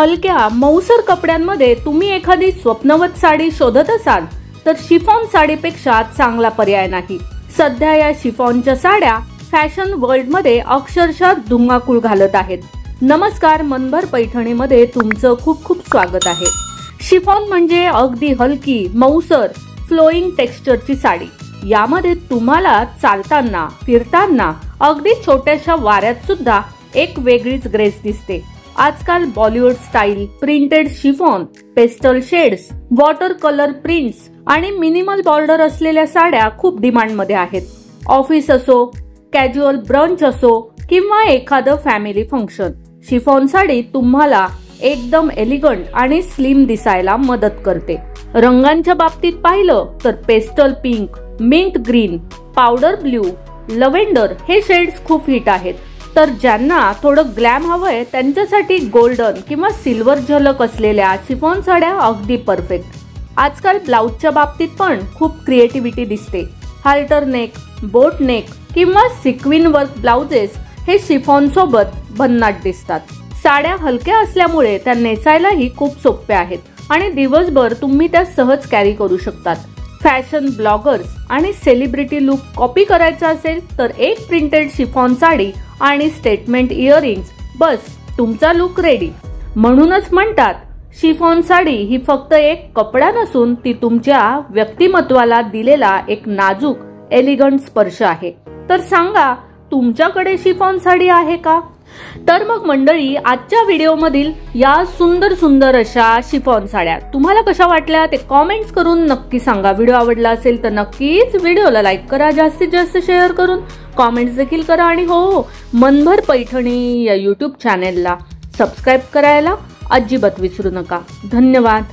हलक्या मऊसर कपड्यांमध्ये तुम्ही एखादी स्वप्नवत साडी शोधत असाल तर शिफॉन साडीपेक्षा चांगला पर्याय नाही। सध्या या शिफॉनच्या साड्या फॅशन वर्ल्डमध्ये अक्षरशः धुमाकूळ घालत आहेत। नमस्कार, मनभर पैठणीमध्ये तुमचं खूप खूप स्वागत आहे। शिफॉन म्हणजे अगदी हलकी मऊसर फ्लोइंग टेक्स्चरची साडी। यामध्ये तुम्हाला चालताना फिरताना अगदी छोट्याशा वाऱ्यात सुद्धा एक वेगळीच ग्रेस दिसते। आजकाल Bollywood style printed chiffon, pastel shades, water colour prints आणि मिनिमल बॉर्डर असलेल्या साड्या खूप डिमांड मध्ये आहेत। ऑफिस असो, कॅज्युअल ब्रंच असो किंवा एखादं फॅमिली फंक्शन, शिफॉन साडी तुम्हाला एकदम एलिगंट आणि स्लिम दिसायला मदत करते। रंगांच्या बाबतीत पाहिलं तर pastel pink, mint green, powder blue, lavender हे शेड्स खूप हिट आहेत। तर ज्यांना थोडं ग्लॅम हवंय त्यांच्यासाठी गोल्डन किंवा सिल्वर झलक असलेल्या शिफॉन साड्या अगदी परफेक्ट। आजकाल ब्लाउजच्या बाबतीत पण खूप क्रिएटिव्हिटी दिसते। हाल्टर नेक, बोट नेक किंवा सिक्विन वर्क ब्लाउजेस हे शिफॉन सोबत भन्नाट दिसतात। साड्या हलक्या असल्यामुळे त्या नेसायलाही खूप सोप्या आहेत आणि दिवसभर तुम्ही त्या सहज कॅरी करू शकतात। फॅशन ब्लॉगर्स आणि सेलिब्रिटी लुक कॉपी करायचा असेल तर एक प्रिंटेड शिफॉन साडी आणि स्टेटमेंट इयरिंग्स, बस तुमचा लुक रेडी। म्हणूनच म्हणतात शिफॉन साडी ही फक्त एक कपडा नसून ती तुमच्या व्यक्तिमत्वाला दिलेला एक नाजूक एलिगंट स्पर्श आहे। तर सांगा, तुमच्याकडे शिफॉन साडी आहे का? तर मग मंडळी, आजच्या व्हिडिओ मधील या सुंदर सुंदर अशा शिफॉन साड्या तुम्हाला कशा वाटल्या ते कमेंट्स करून नक्की सांगा। व्हिडिओ आवडला असेल तर नक्कीच व्हिडिओला लाईक करा, जास्तीत जास्त शेअर करून कमेंट्स देखील करा आणि हो, मनभर पैठणी या YouTube चॅनेलला सबस्क्राइब करायला अजिबात विसरू नका। धन्यवाद।